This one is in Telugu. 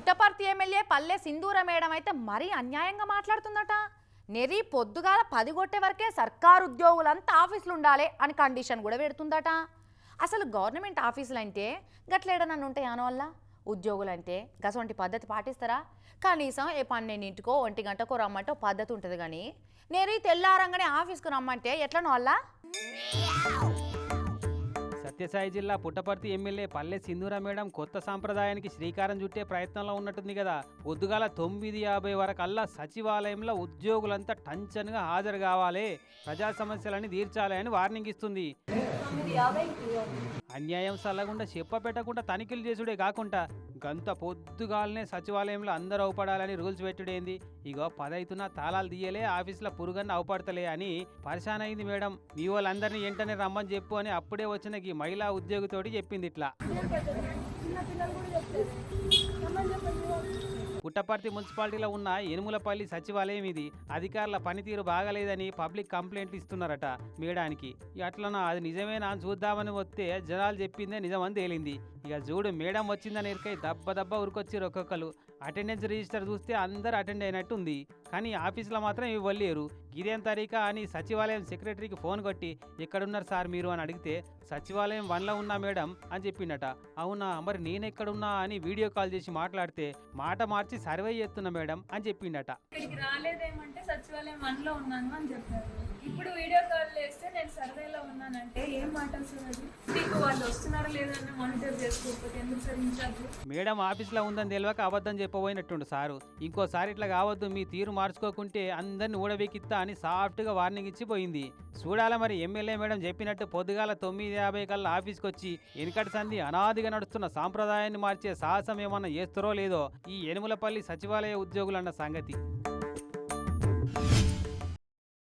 పుట్టపర్తి ఎమ్మెల్యే పల్లె సింధూర మేడం అయితే మరీ అన్యాయంగా మాట్లాడుతుందట. నెరి పొద్దుగాల 10 గొట్టే వరకే సర్కారు ఉద్యోగులంతా ఆఫీసులు ఉండాలి అని కండిషన్ కూడా పెడుతుందట. అసలు గవర్నమెంట్ ఆఫీసులు అంటే గట్లేడనన్ను ఉంటాయి అనవల్ల. ఉద్యోగులంటే గసొంటి పద్ధతి పాటిస్తారా? కనీసం ఏ 12కో 1 గంటకో రమ్మంటే పద్ధతి ఉంటుంది కానీ నెరి తెల్లారంగానే ఆఫీస్కు రమ్మంటే ఎట్లనో వల్ల. సత్యసాయి జిల్లా పుట్టపర్తి ఎమ్మెల్యే పల్లె సింధూర మేడం కొత్త సాంప్రదాయానికి శ్రీకారం చుట్టే ప్రయత్నంలో ఉన్నట్టుంది కదా. పొద్దుగాల 9:50 వరకల్లా సచివాలయంలో ఉద్యోగులంతా టంచన్గా హాజరు కావాలి, ప్రజా సమస్యలని తీర్చాలి అని వార్నింగ్ ఇస్తుంది. అన్యాయం సల్లగుండా చెప్పపెట్టకుండా తనిఖీలు చేసుడే కాకుండా గంత పొద్దుగాలనే సచివాలయంలో అందరూ అవపడాలని రూల్స్ పెట్టుడేంది? ఇగో 10 అవుతున్నా తాళాలు తీయలే, ఆఫీసులో పురుగన్న అవపడతలే అని పరిశాన్ అయింది మేడం. మీ వాళ్ళందరినీ వెంటనే రమ్మని చెప్పు అని అప్పుడే వచ్చిన ఈ మహిళా ఉద్యోగితోటి చెప్పింది ఇట్లా. పుట్టపర్తి మున్సిపాలిటీలో ఉన్న ఎనుములపల్లి సచివాలయం ఇది. అధికారుల పనితీరు బాగలేదని పబ్లిక్ కంప్లైంట్ ఇస్తున్నారట మేడానికి. అట్లనా అది నిజమేనా అని చూద్దామని వస్తే జనాలు చెప్పిందే నిజమని తేలింది. ఇక చూడు మేడం వచ్చిందని ఇరకై దెబ్బ ఉరికొచ్చారు ఒక్కొక్కరు. అటెండెన్స్ రిజిస్టర్ చూస్తే అందరు అటెండ్ అయినట్టు ఉంది, కానీ ఆఫీసులో మాత్రం ఇవ్వలేరు. ఇదేం తరీకా అని సచివాలయం సెక్రటరీకి ఫోన్ కొట్టి ఎక్కడున్నారు సార్ మీరు అని అడిగితే సచివాలయం 1లో ఉన్నా మేడం అని చెప్పిండట. అవునా మరి నేనెక్కడున్నా అని వీడియో కాల్ చేసి మాట్లాడితే మాట మార్చి సర్వే చేస్తున్నా మేడం అని చెప్పిండట. రాలేదేమంటే సచివాలయం 1లో ఉన్నాను అని చెప్పారు. ఇప్పుడు వీడియో కాల్ చేస్తే నేను సర్వేలో ఉన్నానంటే ఏం మాట వస్తుంది? మీకు వాళ్ళు వస్తున్నారో లేదని మానిటర్ చేసుకోకపోతే ఎందుకు సార్ ఇన్ఛార్జ్? మేడం ఆఫీస్లో ఉందని తెలియక అబద్ధం చెప్పబోయినట్టుండు సారు. ఇంకోసారి ఇట్లా కావద్దు, మీ తీరు మార్చుకోకుంటే అందరిని ఊడబెక్కిస్తా అని సాఫ్ట్గా వార్నింగ్ ఇచ్చి పోయింది. చూడాల మరి ఎమ్మెల్యే మేడం చెప్పినట్టు పొద్దుగాల 9:50 కల్లా ఆఫీస్కి వచ్చి వెనుకటి సంధి అనాదిగా నడుస్తున్న సాంప్రదాయాన్ని మార్చే సాహసం ఏమన్నా చేస్తారో లేదో ఈ ఎనుములపల్లి సచివాలయ ఉద్యోగులన్న సంగతి.